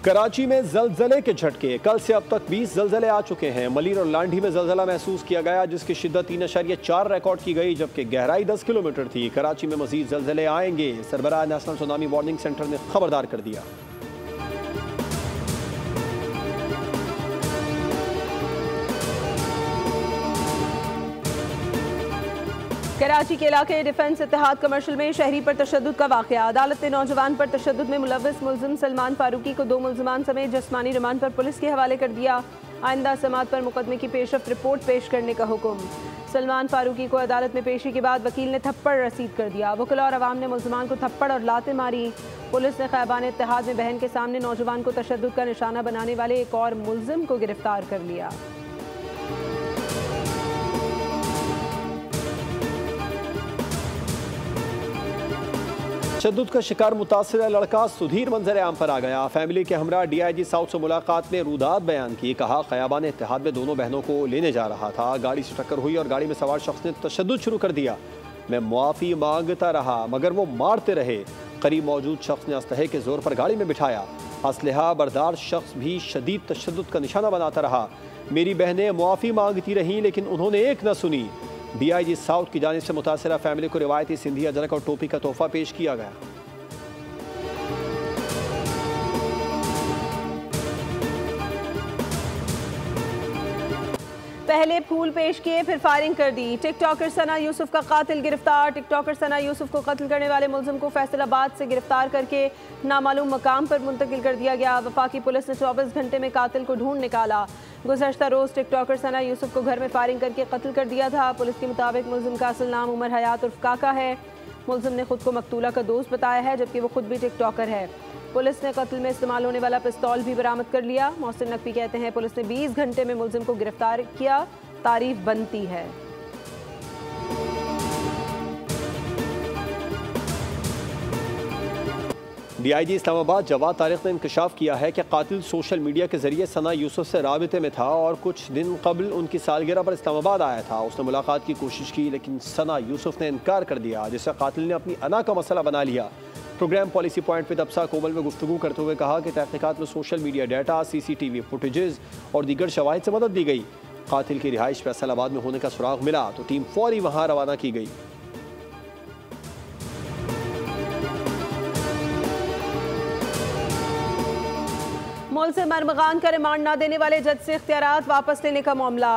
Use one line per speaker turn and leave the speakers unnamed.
कराची में जलजले के झटके। कल से अब तक 20 जलजले आ चुके हैं। मलीर और लांढी में जलजला महसूस किया गया, जिसकी शिद्दत 3.4 रिकॉर्ड की गई, जबकि गहराई 10 किलोमीटर थी। कराची में मजीद जलजले आएंगे। सरबराह नेशनल सुनामी वार्निंग सेंटर ने खबरदार कर दिया।
कराची के इलाके डिफेंस इत्तेहाद कमर्शियल में शहरी पर तशद्दुद का वाक़या। अदालत ने नौजवान पर तशद्दुद में मुलव्वस मुल्ज़िम सलमान फारूकी को 2 मुल्ज़िमान समेत जिस्मानी रिमांड पर पुलिस के हवाले कर दिया। आइंदा समाअत पर मुकदमे की पेशरफ्त रिपोर्ट पेश करने का हुक्म। सलमान फारूकी को अदालत में पेशी के बाद वकील ने थप्पड़ रसीद कर दिया। वकील और अवाम ने मुल्ज़िमान को थप्पड़ और लातें मारी। पुलिस ने ख़ैबान इत्तेहाद में बहन के सामने नौजवान को तशद्दुद का निशाना बनाने वाले एक और मुल्ज़िम को गिरफ्तार कर लिया।
तशद्दुद का शिकार मुतासिरा लड़का सुधीर मंजर आम पर आ गया। फैमिली के हमरा DIG साउथ से मुलाकात में रूदात बयान की। कहा, ख़याबान इत्तेहाद में दोनों बहनों को लेने जा रहा था, गाड़ी से टक्कर हुई और गाड़ी में सवार शख्स ने तशद्दुद शुरू कर दिया। मैं मुआफ़ी मांगता रहा मगर वो मारते रहे। करीब मौजूद शख्स ने असलहे के जोर पर गाड़ी में बिठाया। असलहा बरदार शख्स भी शदीद तशद्दुद का निशाना बनाता रहा। मेरी बहनें मुआफ़ी मांगती रहीं लेकिन उन्होंने एक न सुनी। DIG साउथ की जानिब से मुतासिरा फैमिली को रिवायती सिंधी अजरक और टोपी का तोहफा पेश किया गया।
पहले फूल पेश किए फिर फायरिंग कर दी। टिकटॉकर सना यूसुफ का कातिल गिरफ्तार। टिकटॉकर सना यूसुफ को कत्ल करने वाले मुल्ज़िम को फैसलाबाद से गिरफ्तार करके नामालूम मकाम पर मुंतकिल कर दिया गया। वफाकी पुलिस ने 24 घंटे में कातिल को ढूंढ निकाला। गुज़श्ता रोज़ टिकटॉकर सना यूसुफ को घर में फायरिंग करके कत्ल कर दिया था। पुलिस के मुताबिक मुल्ज़िम का असल नाम उमर हयात उर्फ काका है। मुल्ज़िम ने खुद को मकतूला का दोस्त बताया है, जबकि वो खुद भी टिकटॉकर है। पुलिस ने कत्ल में इस्तेमाल होने वाला पिस्तौल भी बरामद कर लिया। मोहसिन नकवी कहते हैं, पुलिस ने 20 घंटे में मुल्ज़िम को गिरफ्तार किया। तारीफ बनती है।
DIG इस्लामाबाद जवाद तारिक ने इंकशाफ किया है कि कातिल सोशल मीडिया के जरिए सना यूसुफ से राबिते में था और कुछ दिन कबल उनकी सालगिरह पर इस्लामाबाद आया था। उसने मुलाकात की कोशिश की लेकिन सना यूसुफ ने इनकार कर दिया, जिससे कातिल ने अपनी अना का मसला बना लिया। प्रोग्राम पॉलिसी पॉइंट विद अब्सा कोमल में गुफ्तगू करते हुए कहा कि तहकीकात में social media data, CCTV footages और दीगर शवाहिद से मदद दी गई। कातिल की रिहाइश फैसलाबाद में होने का सुराग मिला तो टीम फौरी वहां रवाना की गई।
मुल्ज़िम मरमगान का रिमांड न देने वाले जज से इख्तियारात वापस लेने का मामला।